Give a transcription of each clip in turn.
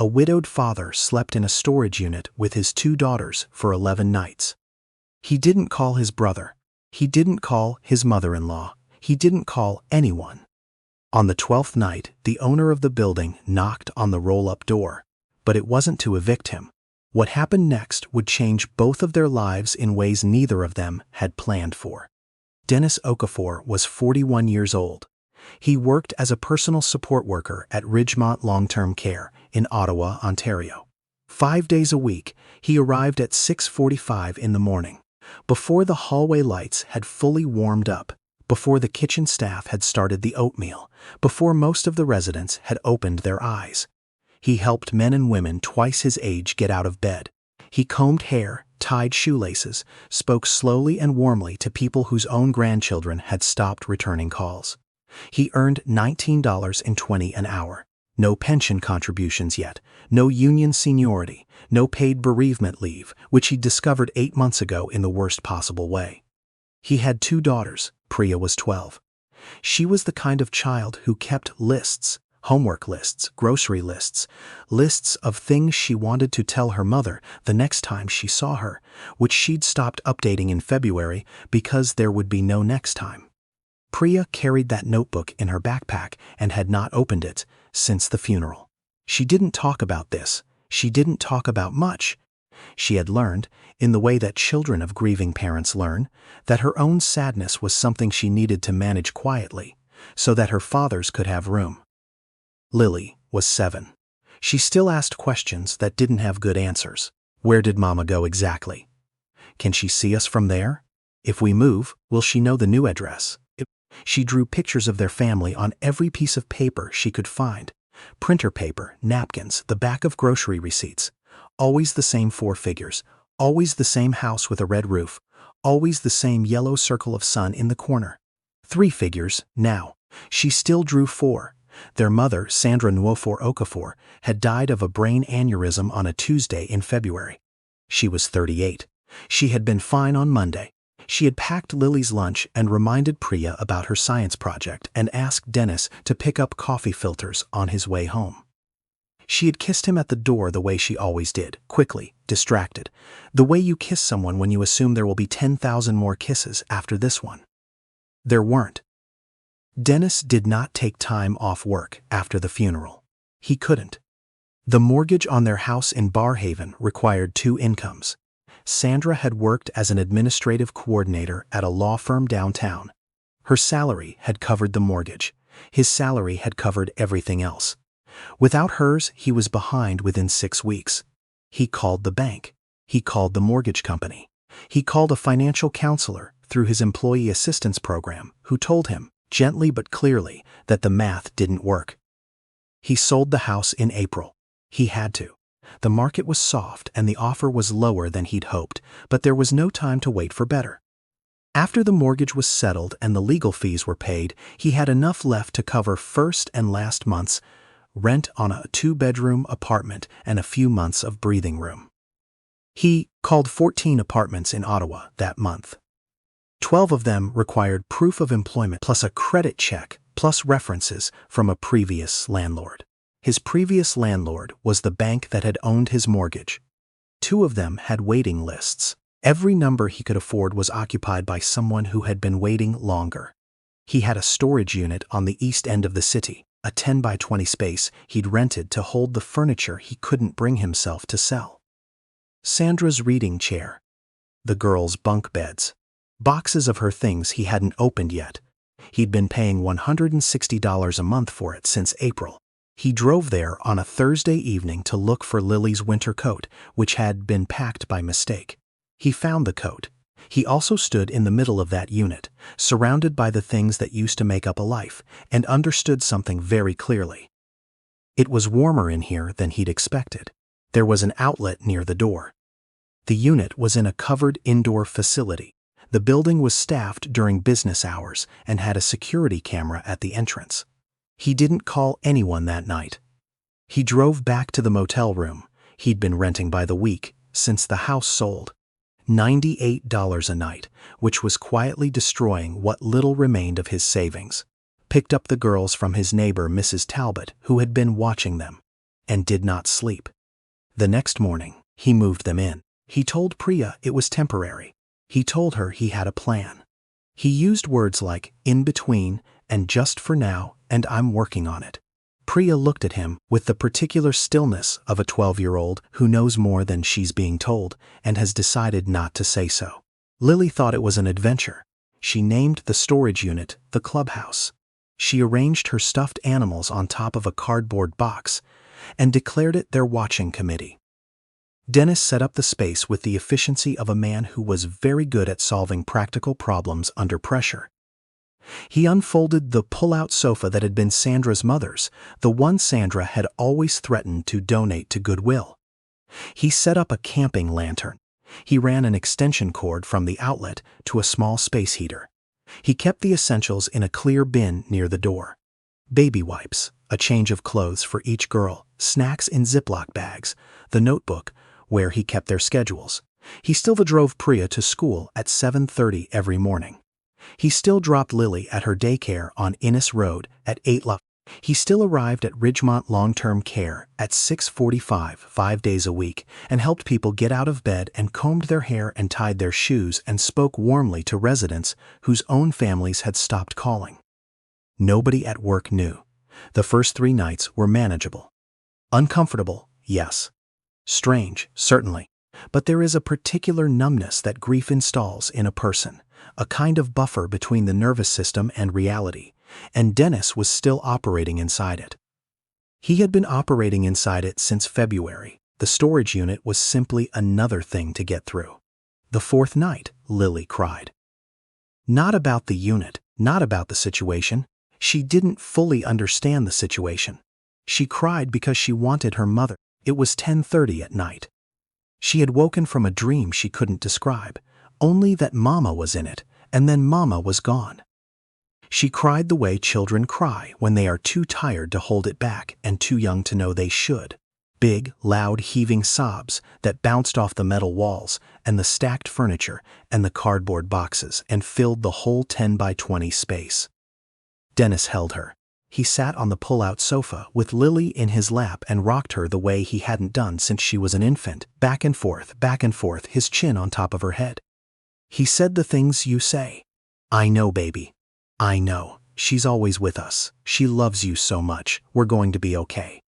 A widowed father slept in a storage unit with his 2 daughters for 11 nights. He didn't call his brother. He didn't call his mother-in-law. He didn't call anyone. On the 12th night, the owner of the building knocked on the roll-up door, but it wasn't to evict him. What happened next would change both of their lives in ways neither of them had planned for. Dennis Okafor was 41 years old. He worked as a personal support worker at Ridgemont Long-Term Care in Ottawa, Ontario. 5 days a week, he arrived at 6:45 in the morning, before the hallway lights had fully warmed up, before the kitchen staff had started the oatmeal, before most of the residents had opened their eyes. He helped men and women twice his age get out of bed. He combed hair, tied shoelaces, spoke slowly and warmly to people whose own grandchildren had stopped returning calls. He earned $19.20 an hour. No pension contributions yet, no union seniority, no paid bereavement leave, which he discovered 8 months ago in the worst possible way. He had 2 daughters. Priya was 12. She was the kind of child who kept lists, homework lists, grocery lists, lists of things she wanted to tell her mother the next time she saw her, which she'd stopped updating in February because there would be no next time. Priya carried that notebook in her backpack and had not opened it since the funeral. She didn't talk about this. She didn't talk about much. She had learned, in the way that children of grieving parents learn, that her own sadness was something she needed to manage quietly, so that her father's could have room. Lily was 7. She still asked questions that didn't have good answers. Where did Mama go exactly? Can she see us from there? If we move, will she know the new address? She drew pictures of their family on every piece of paper she could find. Printer paper, napkins, the back of grocery receipts. Always the same 4 figures. Always the same house with a red roof. Always the same yellow circle of sun in the corner. 3 figures, now. She still drew 4. Their mother, Sandra Nwofor Okafor, had died of a brain aneurysm on a Tuesday in February. She was 38. She had been fine on Monday. She had packed Lily's lunch and reminded Priya about her science project and asked Dennis to pick up coffee filters on his way home. She had kissed him at the door the way she always did, quickly, distracted, the way you kiss someone when you assume there will be 10,000 more kisses after this one. There weren't. Dennis did not take time off work after the funeral. He couldn't. The mortgage on their house in Barhaven required 2 incomes. Sandra had worked as an administrative coordinator at a law firm downtown. Her salary had covered the mortgage. His salary had covered everything else. Without hers, he was behind within 6 weeks. He called the bank. He called the mortgage company. He called a financial counselor through his employee assistance program who told him, gently but clearly, that the math didn't work. He sold the house in April. He had to. The market was soft and the offer was lower than he'd hoped, but there was no time to wait for better. After the mortgage was settled and the legal fees were paid, he had enough left to cover first and last month's rent on a 2-bedroom apartment and a few months of breathing room. He called 14 apartments in Ottawa that month. 12 of them required proof of employment plus a credit check plus references from a previous landlord. His previous landlord was the bank that had owned his mortgage. 2 of them had waiting lists. Every number he could afford was occupied by someone who had been waiting longer. He had a storage unit on the east end of the city, a 10 by 20 space he'd rented to hold the furniture he couldn't bring himself to sell. Sandra's reading chair. The girls' bunk beds. Boxes of her things he hadn't opened yet. He'd been paying $160 a month for it since April. He drove there on a Thursday evening to look for Lily's winter coat, which had been packed by mistake. He found the coat. He also stood in the middle of that unit, surrounded by the things that used to make up a life, and understood something very clearly. It was warmer in here than he'd expected. There was an outlet near the door. The unit was in a covered indoor facility. The building was staffed during business hours and had a security camera at the entrance. He didn't call anyone that night. He drove back to the motel room he'd been renting by the week since the house sold. $98 a night, which was quietly destroying what little remained of his savings. Picked up the girls from his neighbor Mrs. Talbot, who had been watching them. and did not sleep. The next morning, he moved them in. He told Priya it was temporary. He told her he had a plan. He used words like in between and just for now and I'm working on it. Priya looked at him with the particular stillness of a 12-year-old who knows more than she's being told and has decided not to say so. Lily thought it was an adventure. She named the storage unit the clubhouse. She arranged her stuffed animals on top of a cardboard box and declared it their watching committee. Dennis set up the space with the efficiency of a man who was very good at solving practical problems under pressure. He unfolded the pull-out sofa that had been Sandra's mother's, the one Sandra had always threatened to donate to Goodwill. He set up a camping lantern. He ran an extension cord from the outlet to a small space heater. He kept the essentials in a clear bin near the door. Baby wipes, a change of clothes for each girl, snacks in Ziploc bags, the notebook where he kept their schedules. He still drove Priya to school at 7:30 every morning. He still dropped Lily at her daycare on Innis Road at 8. He still arrived at Ridgemont Long-Term Care at 6:45 5 days a week and helped people get out of bed and combed their hair and tied their shoes and spoke warmly to residents whose own families had stopped calling. Nobody at work knew. The first 3 nights were manageable. Uncomfortable, yes. Strange, certainly. But there is a particular numbness that grief installs in a person, a kind of buffer between the nervous system and reality, and Dennis was still operating inside it. He had been operating inside it since February. The storage unit was simply another thing to get through. The 4th night, Lily cried. Not about the unit, not about the situation. She didn't fully understand the situation. She cried because she wanted her mother. It was 10:30 at night. She had woken from a dream she couldn't describe, only that Mama was in it, and then Mama was gone. She cried the way children cry when they are too tired to hold it back and too young to know they should. Big, loud, heaving sobs that bounced off the metal walls and the stacked furniture and the cardboard boxes and filled the whole 10 by 20 space. Dennis held her. He sat on the pull-out sofa with Lily in his lap and rocked her the way he hadn't done since she was an infant, back and forth, his chin on top of her head. He said the things you say. I know, baby. I know. She's always with us. She loves you so much. We're going to be okay.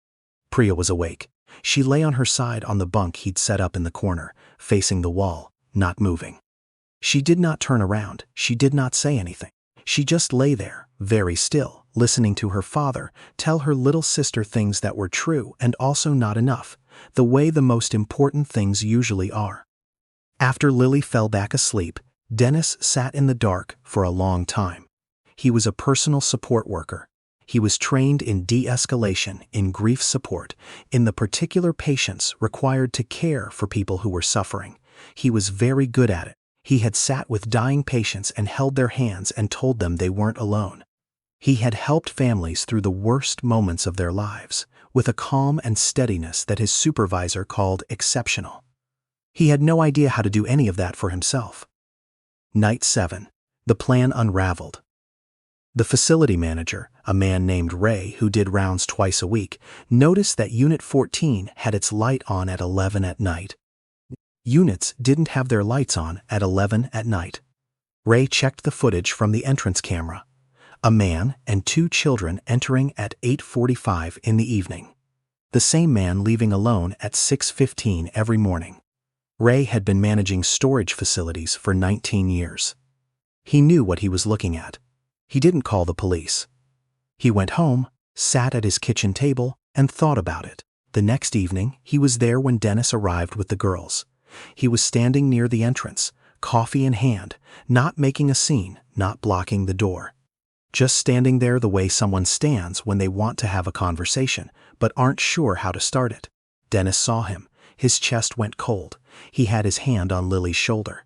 Priya was awake. She lay on her side on the bunk he'd set up in the corner, facing the wall, not moving. She did not turn around. She did not say anything. She just lay there, very still, listening to her father tell her little sister things that were true and also not enough, the way the most important things usually are. After Lily fell back asleep, Dennis sat in the dark for a long time. He was a personal support worker. He was trained in de-escalation, in grief support, in the particular patience required to care for people who were suffering. He was very good at it. He had sat with dying patients and held their hands and told them they weren't alone. He had helped families through the worst moments of their lives, with a calm and steadiness that his supervisor called exceptional. He had no idea how to do any of that for himself. Night 7. The plan unraveled. The facility manager, a man named Ray who did rounds twice a week, noticed that Unit 14 had its light on at 11 at night. Units didn't have their lights on at 11 at night. Ray checked the footage from the entrance camera. A man and 2 children entering at 8:45 in the evening. The same man leaving alone at 6:15 every morning. Ray had been managing storage facilities for 19 years. He knew what he was looking at. He didn't call the police. He went home, sat at his kitchen table, and thought about it. The next evening, he was there when Dennis arrived with the girls. He was standing near the entrance, coffee in hand, not making a scene, not blocking the door. Just standing there the way someone stands when they want to have a conversation, but aren't sure how to start it. Dennis saw him. His chest went cold. He had his hand on Lily's shoulder.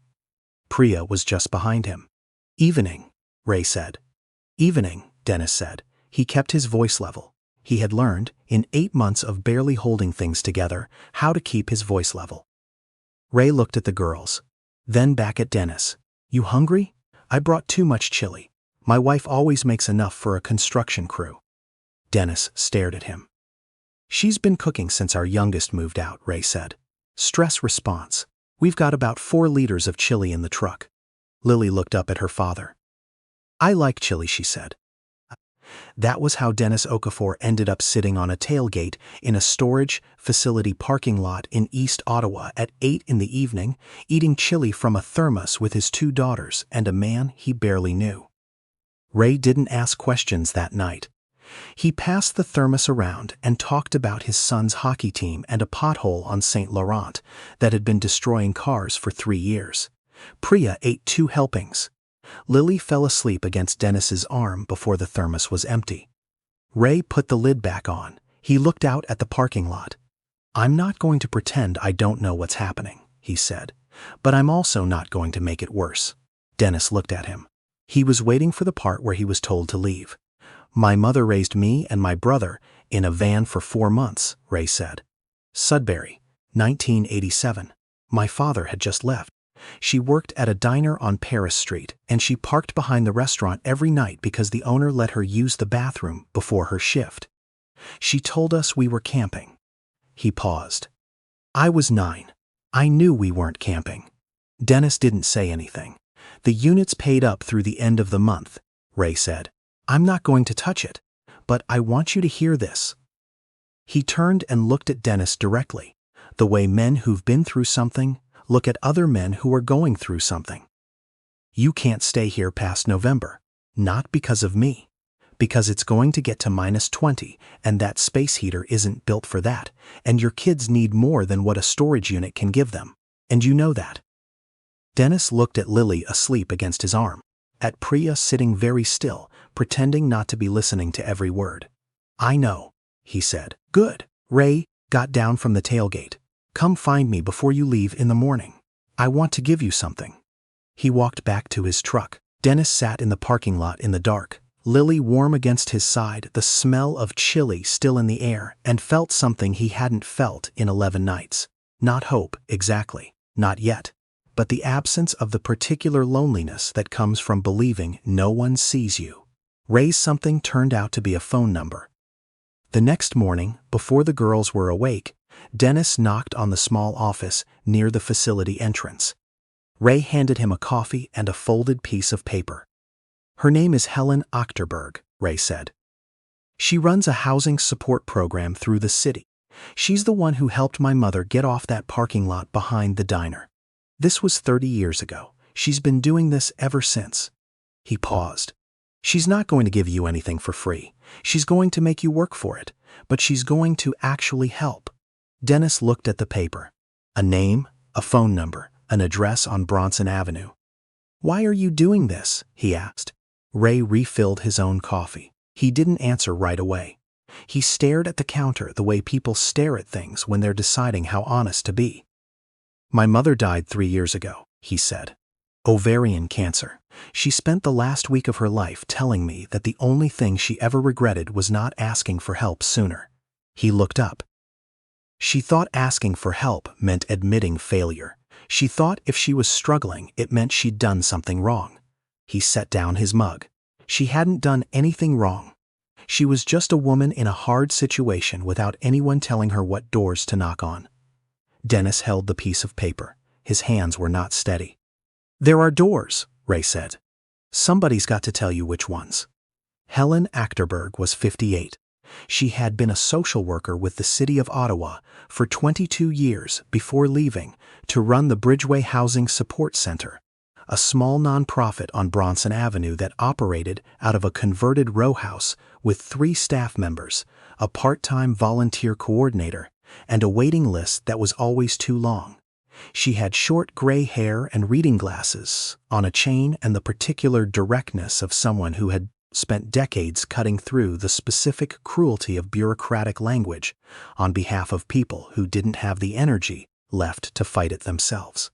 Priya was just behind him. Evening, Ray said. Evening, Dennis said. He kept his voice level. He had learned, in 8 months of barely holding things together, how to keep his voice level. Ray looked at the girls, then back at Dennis. You hungry? I brought too much chili. My wife always makes enough for a construction crew. Dennis stared at him. She's been cooking since our youngest moved out, Ray said. Stress response. We've got about 4 liters of chili in the truck. Lily looked up at her father. I like chili, she said. That was how Dennis Okafor ended up sitting on a tailgate in a storage facility parking lot in East Ottawa at 8 in the evening, eating chili from a thermos with his 2 daughters and a man he barely knew. Ray didn't ask questions that night. He passed the thermos around and talked about his son's hockey team and a pothole on St. Laurent that had been destroying cars for 3 years. Priya ate 2 helpings. Lily fell asleep against Dennis's arm before the thermos was empty. Ray put the lid back on. He looked out at the parking lot. I'm not going to pretend I don't know what's happening, he said, but I'm also not going to make it worse. Dennis looked at him. He was waiting for the part where he was told to leave. My mother raised me and my brother in a van for 4 months, Ray said. Sudbury, 1987. My father had just left. She worked at a diner on Paris Street, and she parked behind the restaurant every night because the owner let her use the bathroom before her shift. She told us we were camping. He paused. I was 9. I knew we weren't camping. Dennis didn't say anything. The unit's paid up through the end of the month, Ray said. I'm not going to touch it, but I want you to hear this. He turned and looked at Dennis directly, the way men who've been through something look at other men who are going through something. You can't stay here past November, not because of me, because it's going to get to -20 and that space heater isn't built for that, and your kids need more than what a storage unit can give them, and you know that. Dennis looked at Lily asleep against his arm, at Priya sitting very still, pretending not to be listening to every word. I know, he said. Good. Ray got down from the tailgate. Come find me before you leave in the morning. I want to give you something. He walked back to his truck. Dennis sat in the parking lot in the dark, Lily warm against his side, the smell of chili still in the air, and felt something he hadn't felt in 11 nights. Not hope, exactly, not yet, but the absence of the particular loneliness that comes from believing no one sees you. Ray's something turned out to be a phone number. The next morning, before the girls were awake, Dennis knocked on the small office near the facility entrance. Ray handed him a coffee and a folded piece of paper. Her name is Helen Achterberg, Ray said. She runs a housing support program through the city. She's the one who helped my mother get off that parking lot behind the diner. This was 30 years ago. She's been doing this ever since. He paused. She's not going to give you anything for free. She's going to make you work for it, but she's going to actually help. Dennis looked at the paper. A name, a phone number, an address on Bronson Avenue. Why are you doing this? He asked. Ray refilled his own coffee. He didn't answer right away. He stared at the counter the way people stare at things when they're deciding how honest to be. My mother died 3 years ago, he said. Ovarian cancer. She spent the last week of her life telling me that the only thing she ever regretted was not asking for help sooner. He looked up. She thought asking for help meant admitting failure. She thought if she was struggling, it meant she'd done something wrong. He set down his mug. She hadn't done anything wrong. She was just a woman in a hard situation without anyone telling her what doors to knock on. Dennis held the piece of paper. His hands were not steady. There are doors, Ray said. Somebody's got to tell you which ones. Helen Achterberg was 58. She had been a social worker with the city of Ottawa for 22 years before leaving to run the Bridgeway Housing Support Center, a small nonprofit on Bronson Avenue that operated out of a converted row house with 3 staff members, a part-time volunteer coordinator, and a waiting list that was always too long. She had short gray hair and reading glasses on a chain and the particular directness of someone who had spent decades cutting through the specific cruelty of bureaucratic language on behalf of people who didn't have the energy left to fight it themselves.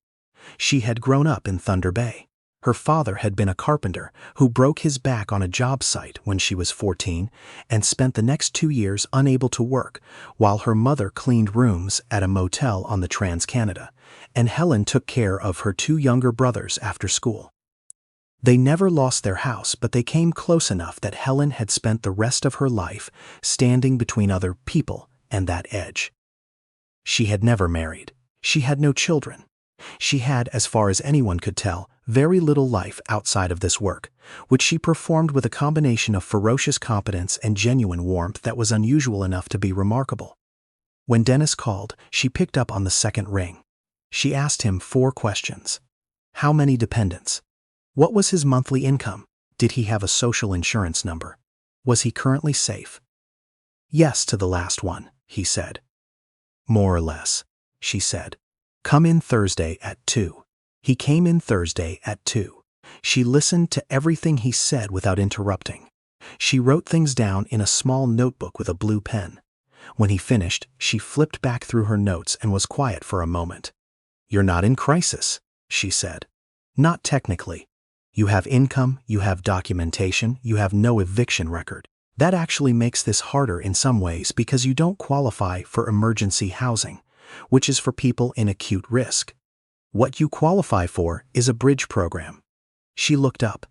She had grown up in Thunder Bay. Her father had been a carpenter who broke his back on a job site when she was 14 and spent the next 2 years unable to work while her mother cleaned rooms at a motel on the Trans-Canada, and Helen took care of her 2 younger brothers after school. They never lost their house, but they came close enough that Helen had spent the rest of her life standing between other people and that edge. She had never married. She had no children. She had, as far as anyone could tell, very little life outside of this work, which she performed with a combination of ferocious competence and genuine warmth that was unusual enough to be remarkable. When Dennis called, she picked up on the second ring. She asked him 4 questions. How many dependents? What was his monthly income? Did he have a social insurance number? Was he currently safe? Yes to the last one, he said. More or less, she said. Come in Thursday at 2. He came in Thursday at 2. She listened to everything he said without interrupting. She wrote things down in a small notebook with a blue pen. When he finished, she flipped back through her notes and was quiet for a moment. You're not in crisis, she said. Not technically. You have income, you have documentation, you have no eviction record. That actually makes this harder in some ways because you don't qualify for emergency housing, which is for people in acute risk. What you qualify for is a bridge program. She looked up.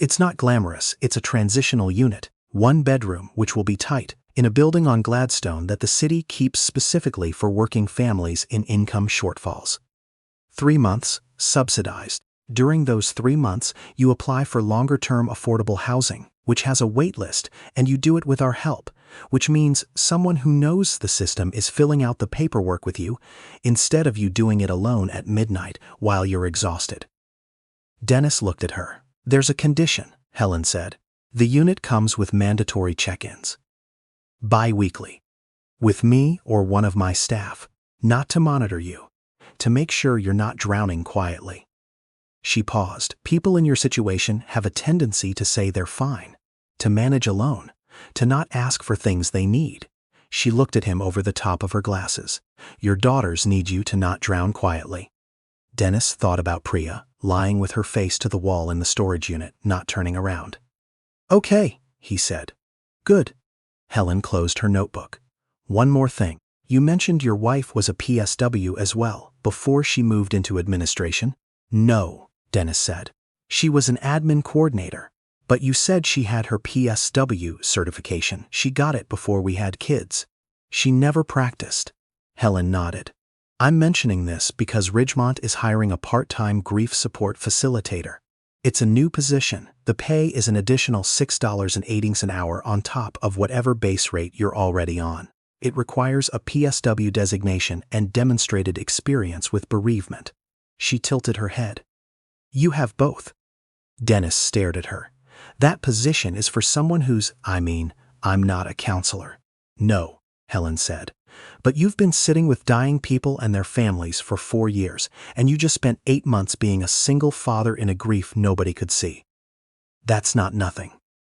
It's not glamorous, it's a transitional unit, 1 bedroom, which will be tight, in a building on Gladstone that the city keeps specifically for working families in income shortfalls. 3 months, subsidized. During those 3 months, you apply for longer-term affordable housing, which has a wait list, and you do it with our help, which means someone who knows the system is filling out the paperwork with you, instead of you doing it alone at midnight while you're exhausted. Dennis looked at her. There's a condition, Helen said. The unit comes with mandatory check-ins. Bi-weekly. With me or one of my staff, not to monitor you, to make sure you're not drowning quietly. She paused. People in your situation have a tendency to say they're fine, to manage alone, to not ask for things they need. She looked at him over the top of her glasses. Your daughters need you to not drown quietly. Dennis thought about Priya, lying with her face to the wall in the storage unit, not turning around. Okay, he said. Good. Helen closed her notebook. One more thing. You mentioned your wife was a PSW as well, before she moved into administration? No, Dennis said. She was an admin coordinator. But you said she had her PSW certification. She got it before we had kids. She never practiced. Helen nodded. I'm mentioning this because Ridgemont is hiring a part-time grief support facilitator. It's a new position. The pay is an additional $6.80 an hour on top of whatever base rate you're already on. It requires a PSW designation and demonstrated experience with bereavement. She tilted her head. You have both. Dennis stared at her. That position is for someone who's, I'm not a counselor. No, Helen said. But you've been sitting with dying people and their families for 4 years, and you just spent 8 months being a single father in a grief nobody could see. That's not nothing.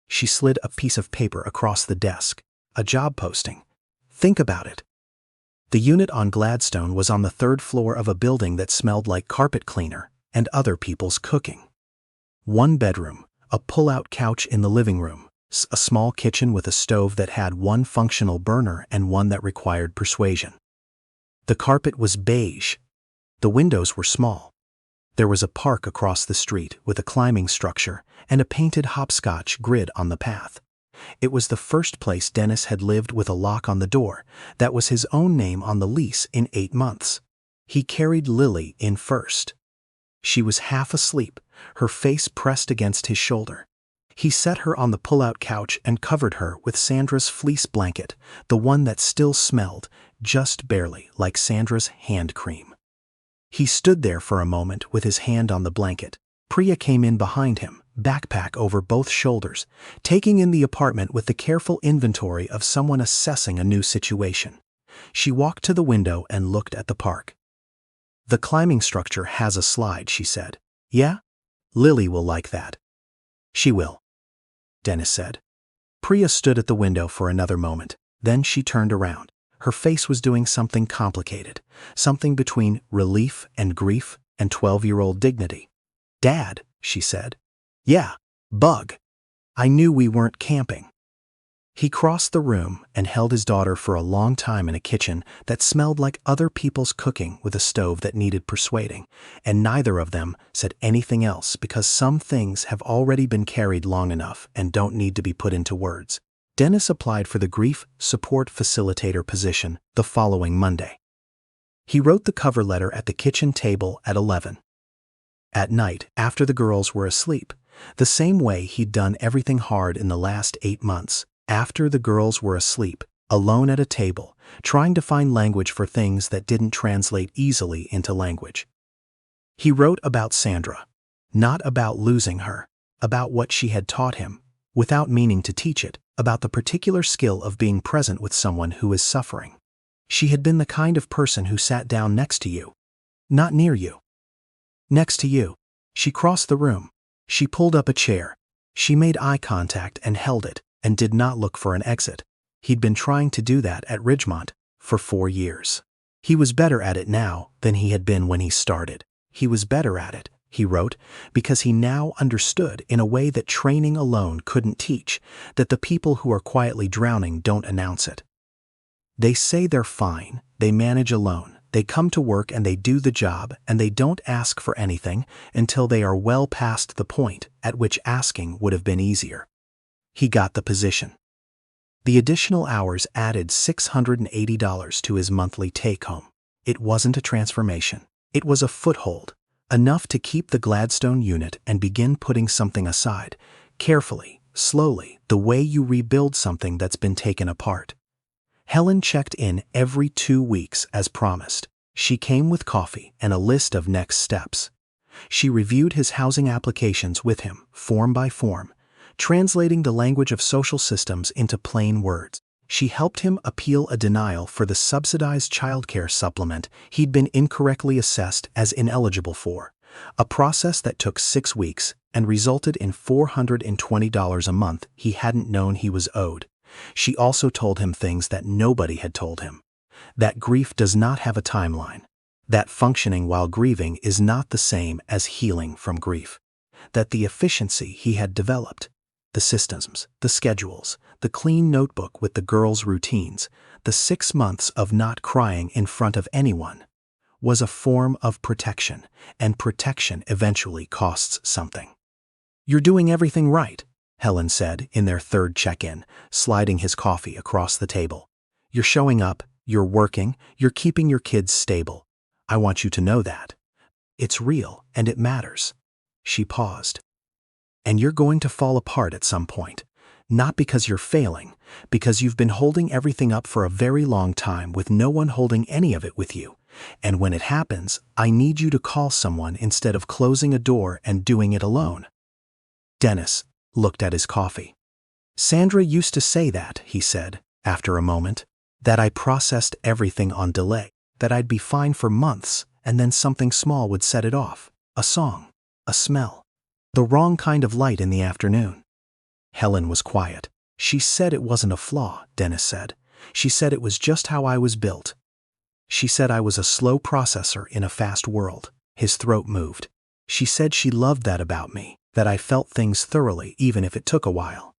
She slid a piece of paper across the desk. A job posting. Think about it. The unit on Gladstone was on the 3rd floor of a building that smelled like carpet cleaner and other people's cooking. 1 bedroom, a pull-out couch in the living room, a small kitchen with a stove that had 1 functional burner and 1 that required persuasion. The carpet was beige. The windows were small. There was a park across the street with a climbing structure and a painted hopscotch grid on the path. It was the first place Dennis had lived with a lock on the door. That was his own name on the lease in 8 months. He carried Lily in first. She was half asleep, her face pressed against his shoulder. He set her on the pull-out couch and covered her with Sandra's fleece blanket, the one that still smelled, just barely, like Sandra's hand cream. He stood there for a moment with his hand on the blanket. Priya came in behind him, backpack over both shoulders, taking in the apartment with the careful inventory of someone assessing a new situation. She walked to the window and looked at the park. The climbing structure has a slide, she said. Yeah? Lily will like that. She will, Dennis said. Priya stood at the window for another moment. Then she turned around. Her face was doing something complicated, something between relief and grief and 12-year-old dignity. Dad, she said. Yeah, bug. I knew we weren't camping. He crossed the room and held his daughter for a long time in a kitchen that smelled like other people's cooking with a stove that needed persuading, and neither of them said anything else because some things have already been carried long enough and don't need to be put into words. Dennis applied for the grief support facilitator position the following Monday. He wrote the cover letter at the kitchen table at 11. At night, after the girls were asleep, the same way he'd done everything hard in the last 8 months, after the girls were asleep, alone at a table, trying to find language for things that didn't translate easily into language. He wrote about Sandra, not about losing her, about what she had taught him, without meaning to teach it, about the particular skill of being present with someone who is suffering. She had been the kind of person who sat down next to you, not near you. Next to you. She crossed the room. She pulled up a chair. She made eye contact and held it, and did not look for an exit. He'd been trying to do that at Ridgemont for 4 years. He was better at it now than he had been when he started. He was better at it, he wrote, because he now understood in a way that training alone couldn't teach, that the people who are quietly drowning don't announce it. They say they're fine, they manage alone, they come to work and they do the job, and they don't ask for anything until they are well past the point at which asking would have been easier. He got the position. The additional hours added $680 to his monthly take-home. It wasn't a transformation. It was a foothold, enough to keep the Gladstone unit and begin putting something aside, carefully, slowly, the way you rebuild something that's been taken apart. Helen checked in every 2 weeks as promised. She came with coffee and a list of next steps. She reviewed his housing applications with him, form by form, translating the language of social systems into plain words. She helped him appeal a denial for the subsidized childcare supplement he'd been incorrectly assessed as ineligible for, a process that took 6 weeks and resulted in $420 a month he hadn't known he was owed. She also told him things that nobody had told him. That grief does not have a timeline. That functioning while grieving is not the same as healing from grief. That the efficiency he had developed, the systems, the schedules, the clean notebook with the girls' routines, the 6 months of not crying in front of anyone, was a form of protection, and protection eventually costs something. "You're doing everything right," Helen said in their third check-in, sliding his coffee across the table. "You're showing up, you're working, you're keeping your kids stable. I want you to know that. It's real and it matters." She paused. "And you're going to fall apart at some point. Not because you're failing, because you've been holding everything up for a very long time with no one holding any of it with you. And when it happens, I need you to call someone instead of closing a door and doing it alone." Dennis looked at his coffee. "Sandra used to say that," he said, after a moment, "that I processed everything on delay, that I'd be fine for months, and then something small would set it off. A song, a smell, the wrong kind of light in the afternoon." Helen was quiet. "She said it wasn't a flaw," Dennis said. "She said it was just how I was built. She said I was a slow processor in a fast world." His throat moved. "She said she loved that about me, that I felt things thoroughly even if it took a while."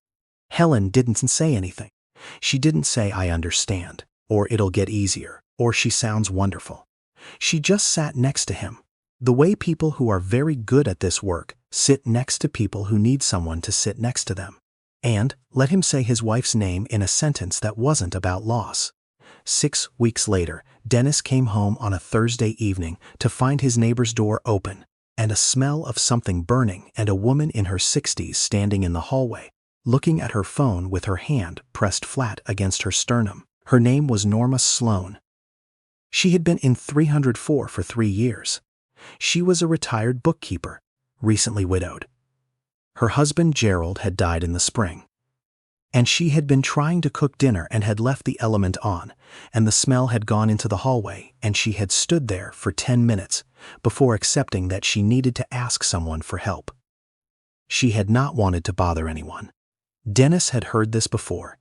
Helen didn't say anything. She didn't say "I understand," or "it'll get easier," or "she sounds wonderful." She just sat next to him, the way people who are very good at this work sit next to people who need someone to sit next to them, and let him say his wife's name in a sentence that wasn't about loss. 6 weeks later, Dennis came home on a Thursday evening to find his neighbor's door open, and a smell of something burning, and a woman in her 60s standing in the hallway, looking at her phone with her hand pressed flat against her sternum. Her name was Norma Sloan. She had been in 304 for 3 years. She was a retired bookkeeper, recently widowed. Her husband Gerald had died in the spring. And she had been trying to cook dinner and had left the element on, and the smell had gone into the hallway, and she had stood there for 10 minutes before accepting that she needed to ask someone for help. She had not wanted to bother anyone. Dennis had heard this before.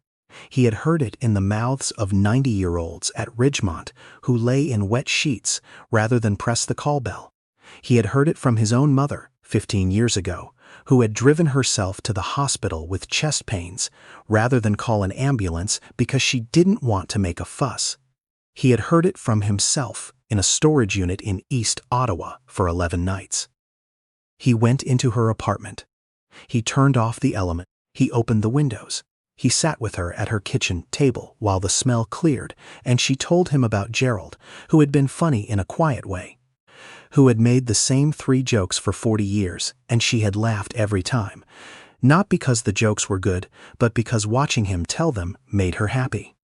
He had heard it in the mouths of 90-year-olds at Ridgemont who lay in wet sheets rather than press the call bell. He had heard it from his own mother 15 years ago, who had driven herself to the hospital with chest pains rather than call an ambulance because she didn't want to make a fuss. He had heard it from himself in a storage unit in East Ottawa for 11 nights. He went into her apartment. He turned off the element. He opened the windows. He sat with her at her kitchen table while the smell cleared, and she told him about Gerald, who had been funny in a quiet way, who had made the same 3 jokes for 40 years, and she had laughed every time, not because the jokes were good, but because watching him tell them made her happy.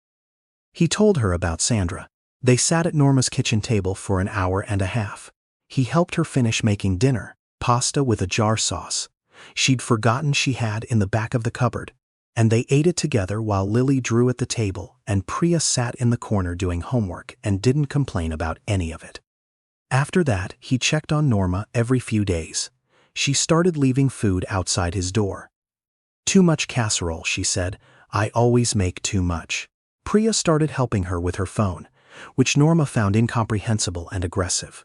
He told her about Sandra. They sat at Norma's kitchen table for an hour and a half. He helped her finish making dinner, pasta with a jar sauce she'd forgotten she had in the back of the cupboard, and they ate it together while Lily drew at the table and Priya sat in the corner doing homework and didn't complain about any of it. After that, he checked on Norma every few days. She started leaving food outside his door. "Too much casserole," she said. "I always make too much." Priya started helping her with her phone, which Norma found incomprehensible and aggressive.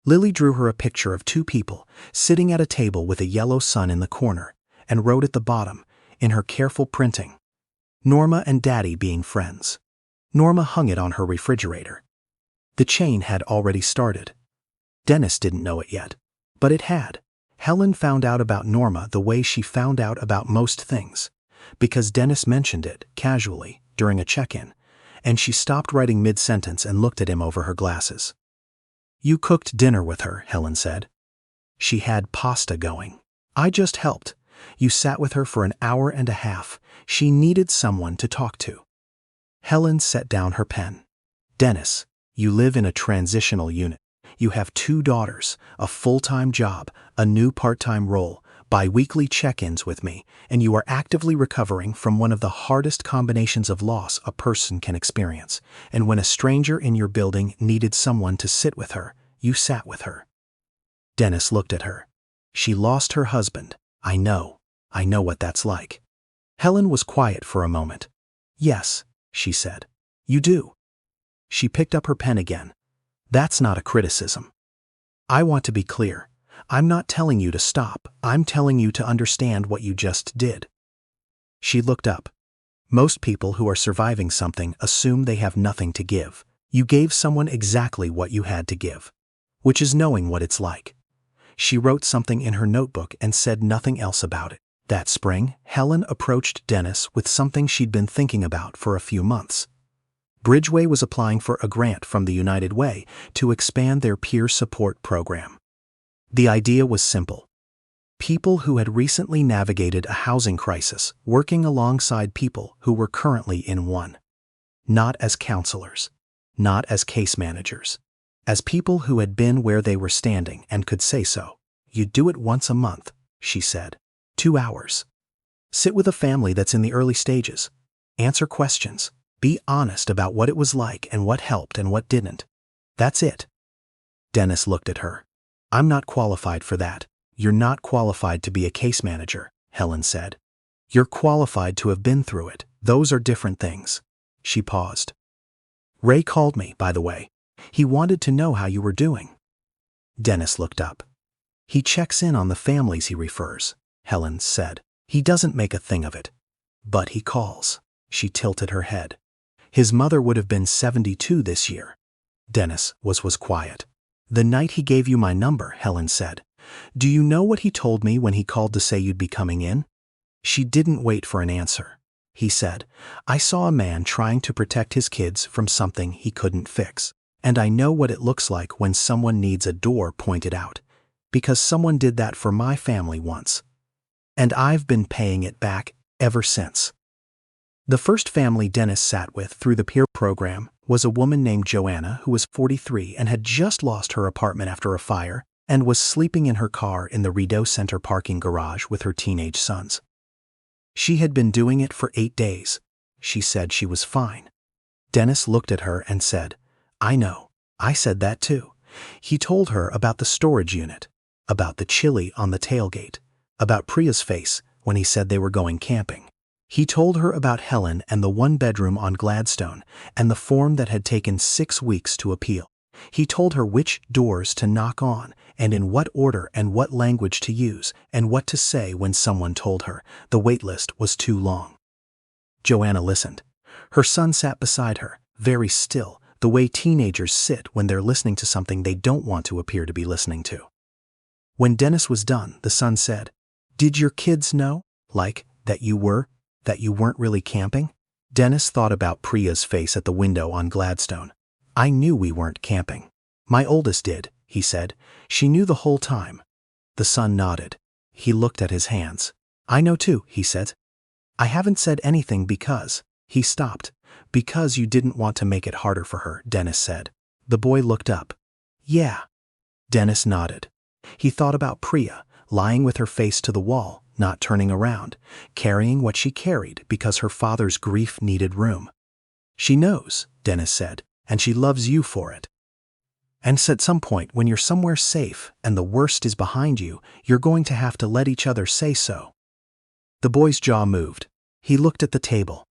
Lily drew her a picture of 2 people sitting at a table with a yellow sun in the corner and wrote at the bottom, in her careful printing, "Norma and Daddy being friends." Norma hung it on her refrigerator. The chain had already started. Dennis didn't know it yet, but it had. Helen found out about Norma the way she found out about most things, because Dennis mentioned it, casually, during a check-in, and she stopped writing mid-sentence and looked at him over her glasses. "You cooked dinner with her," Helen said. "She had pasta going. I just helped. You sat with her for an hour and a half. She needed someone to talk to." Helen set down her pen. "Dennis, you live in a transitional unit. You have 2 daughters, a full-time job, a new part-time role, bi-weekly check-ins with me, and you are actively recovering from one of the hardest combinations of loss a person can experience. And when a stranger in your building needed someone to sit with her, you sat with her." Dennis looked at her. "She lost her husband. I know what that's like." Helen was quiet for a moment. "Yes," she said. "You do." She picked up her pen again. "That's not a criticism. I want to be clear. I'm not telling you to stop. I'm telling you to understand what you just did." She looked up. "Most people who are surviving something assume they have nothing to give. You gave someone exactly what you had to give, which is knowing what it's like." She wrote something in her notebook and said nothing else about it. That spring, Helen approached Dennis with something she'd been thinking about for a few months. Bridgeway was applying for a grant from the United Way to expand their peer support program. The idea was simple. People who had recently navigated a housing crisis working alongside people who were currently in one. Not as counselors, not as case managers, as people who had been where they were standing and could say so. "You do it once a month," she said. 2 hours. Sit with a family that's in the early stages. Answer questions. Be honest about what it was like and what helped and what didn't. That's it. Dennis looked at her. "I'm not qualified for that." "You're not qualified to be a case manager," Helen said. "You're qualified to have been through it. Those are different things." She paused. "Ray called me, by the way. He wanted to know how you were doing." Dennis looked up. "He checks in on the families he refers," Helen said. "He doesn't make a thing of it. But he calls." She tilted her head. "His mother would have been 72 this year." Dennis was quiet. "The night he gave you my number," Helen said. "Do you know what he told me when he called to say you'd be coming in?" She didn't wait for an answer. He said, "I saw a man trying to protect his kids from something he couldn't fix. And I know what it looks like when someone needs a door pointed out, because someone did that for my family once. And I've been paying it back ever since." The first family Dennis sat with through the peer program was a woman named Joanna who was 43 and had just lost her apartment after a fire and was sleeping in her car in the Rideau Center parking garage with her teenage sons. She had been doing it for 8 days. She said she was fine. Dennis looked at her and said, "I know. I said that too." He told her about the storage unit, about the chili on the tailgate, about Priya's face when he said they were going camping. He told her about Helen and the 1-bedroom on Gladstone and the form that had taken 6 weeks to appeal. He told her which doors to knock on and in what order and what language to use and what to say when someone told her the wait list was too long. Joanna listened. Her son sat beside her, very still, the way teenagers sit when they're listening to something they don't want to appear to be listening to. When Dennis was done, the son said, "Did your kids know, like, that you were that you weren't really camping? Dennis thought about Priya's face at the window on Gladstone. I knew we weren't camping. My oldest did, he said. She knew the whole time. The son nodded. He looked at his hands. I know too, he said. I haven't said anything because. He stopped. Because you didn't want to make it harder for her, Dennis said. The boy looked up. Yeah. Dennis nodded. He thought about Priya, lying with her face to the wall, not turning around, carrying what she carried because her father's grief needed room. She knows, Dennis said, and she loves you for it. And at some point, when you're somewhere safe and the worst is behind you, you're going to have to let each other say so. The boy's jaw moved. He looked at the table.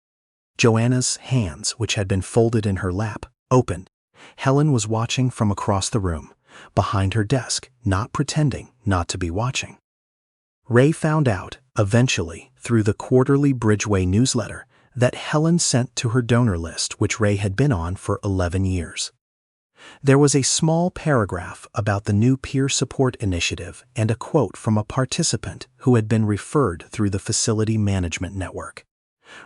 Joanna's hands, which had been folded in her lap, opened. Helen was watching from across the room, behind her desk, not pretending not to be watching. Ray found out, eventually, through the quarterly Bridgeway newsletter, that Helen sent to her donor list, which Ray had been on for 11 years. There was a small paragraph about the new peer support initiative and a quote from a participant who had been referred through the facility management network.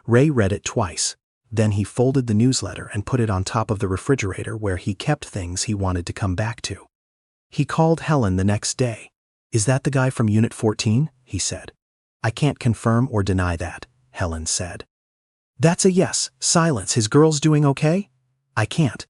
Ray read it twice. Then he folded the newsletter and put it on top of the refrigerator where he kept things he wanted to come back to. He called Helen the next day. Is that the guy from Unit 14? He said. I can't confirm or deny that, Helen said. That's a yes. Silence. His girl's doing okay? I can't.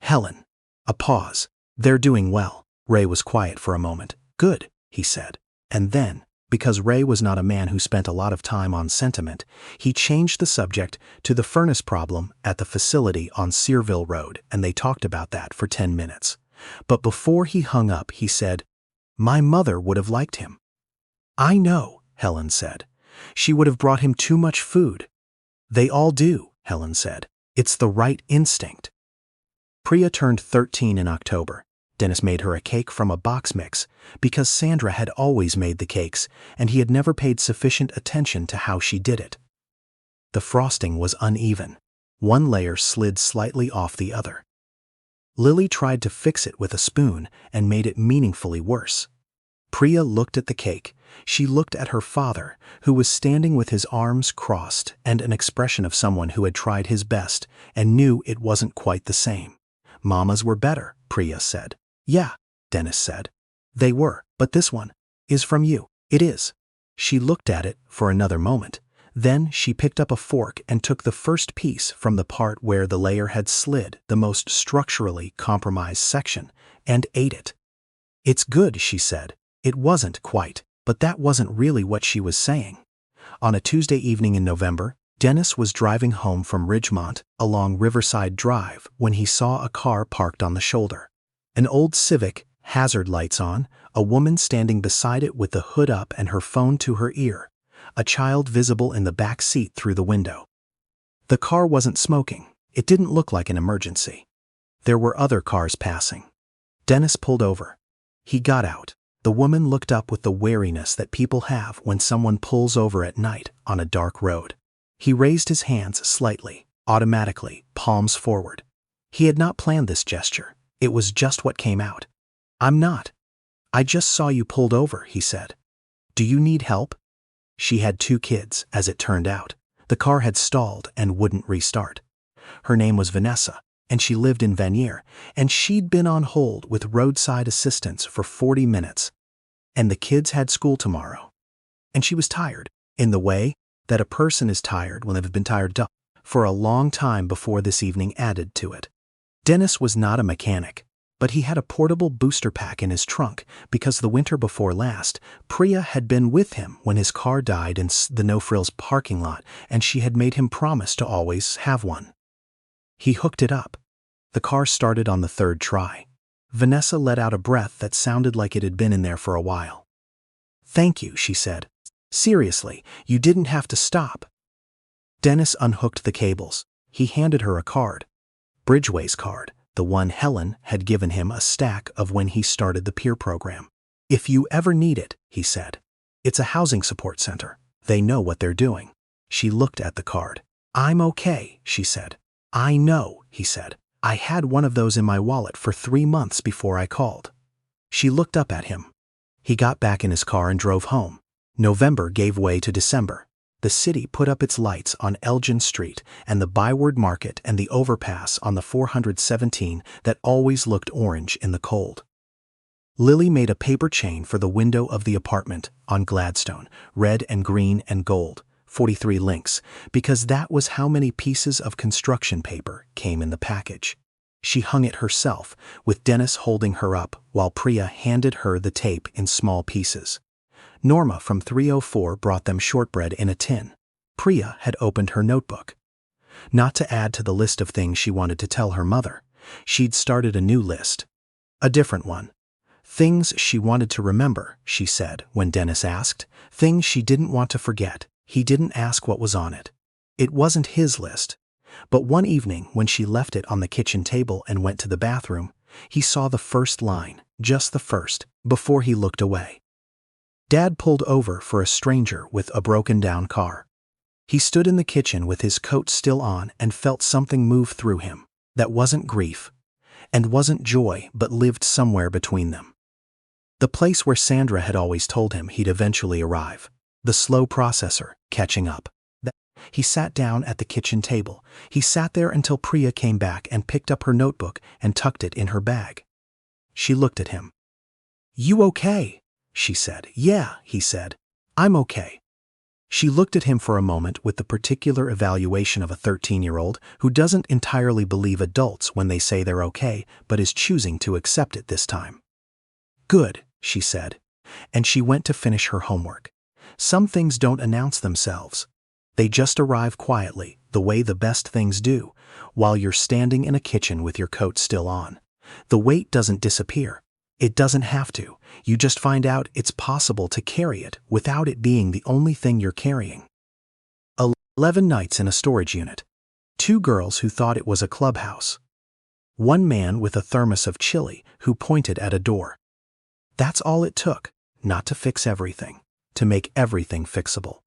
Helen. A pause. They're doing well. Ray was quiet for a moment. Good, he said. And then, because Ray was not a man who spent a lot of time on sentiment, he changed the subject to the furnace problem at the facility on Searville Road, and they talked about that for 10 minutes. But before he hung up, he said, My mother would have liked him. I know, Helen said. She would have brought him too much food. They all do, Helen said. It's the right instinct. Priya turned 13 in October. Dennis made her a cake from a box mix because Sandra had always made the cakes and he had never paid sufficient attention to how she did it. The frosting was uneven. One layer slid slightly off the other. Lily tried to fix it with a spoon and made it meaningfully worse. Priya looked at the cake. She looked at her father, who was standing with his arms crossed and an expression of someone who had tried his best and knew it wasn't quite the same. Mamas were better, Priya said. Yeah, Dennis said. They were, but this one is from you. It is. She looked at it for another moment. Then she picked up a fork and took the first piece from the part where the layer had slid, the most structurally compromised section, and ate it. It's good, she said. It wasn't quite, but that wasn't really what she was saying. On a Tuesday evening in November, Dennis was driving home from Ridgemont along Riverside Drive when he saw a car parked on the shoulder. An old Civic, hazard lights on, a woman standing beside it with the hood up and her phone to her ear, a child visible in the back seat through the window. The car wasn't smoking. It didn't look like an emergency. There were other cars passing. Dennis pulled over. He got out. The woman looked up with the wariness that people have when someone pulls over at night on a dark road. He raised his hands slightly, automatically, palms forward. He had not planned this gesture. It was just what came out. I'm not. I just saw you pulled over, he said. Do you need help? She had 2 kids, as it turned out. The car had stalled and wouldn't restart. Her name was Vanessa, and she lived in Vanier, and she'd been on hold with roadside assistance for 40 minutes. And the kids had school tomorrow. And she was tired, in the way that a person is tired when they've been tired for a long time before this evening added to it. Dennis was not a mechanic, but he had a portable booster pack in his trunk because the winter before last, Priya had been with him when his car died in the No Frills parking lot, and she had made him promise to always have one. He hooked it up. The car started on the 3rd try. Vanessa let out a breath that sounded like it had been in there for a while. Thank you, she said. Seriously, you didn't have to stop. Dennis unhooked the cables. He handed her a card. Bridgeway's card, the one Helen had given him a stack of when he started the peer program. If you ever need it, he said. It's a housing support center. They know what they're doing. She looked at the card. I'm okay, she said. I know, he said. I had one of those in my wallet for 3 months before I called. She looked up at him. He got back in his car and drove home. November gave way to December. The city put up its lights on Elgin Street and the Byward Market and the overpass on the 417 that always looked orange in the cold. Lily made a paper chain for the window of the apartment on Gladstone, red and green and gold, 43 links, because that was how many pieces of construction paper came in the package. She hung it herself, with Dennis holding her up while Priya handed her the tape in small pieces. Norma from 304 brought them shortbread in a tin. Priya had opened her notebook. Not to add to the list of things she wanted to tell her mother, she'd started a new list. A different one. Things she wanted to remember, she said when Dennis asked. Things she didn't want to forget. He didn't ask what was on it. It wasn't his list. But one evening when she left it on the kitchen table and went to the bathroom, he saw the first line, just the first, before he looked away. Dad pulled over for a stranger with a broken-down car. He stood in the kitchen with his coat still on and felt something move through him that wasn't grief and wasn't joy but lived somewhere between them. The place where Sandra had always told him he'd eventually arrive, the slow processor catching up. He sat down at the kitchen table. He sat there until Priya came back and picked up her notebook and tucked it in her bag. She looked at him. "You okay?" she said. "Yeah," he said. "I'm okay." She looked at him for a moment with the particular evaluation of a 13-year-old who doesn't entirely believe adults when they say they're okay, but is choosing to accept it this time. "Good," she said, and she went to finish her homework. Some things don't announce themselves. They just arrive quietly, the way the best things do, while you're standing in a kitchen with your coat still on. The weight doesn't disappear. It doesn't have to. You just find out it's possible to carry it without it being the only thing you're carrying. 11 nights in a storage unit. 2 girls who thought it was a clubhouse. 1 man with a thermos of chili who pointed at a door. That's all it took, not to fix everything, to make everything fixable.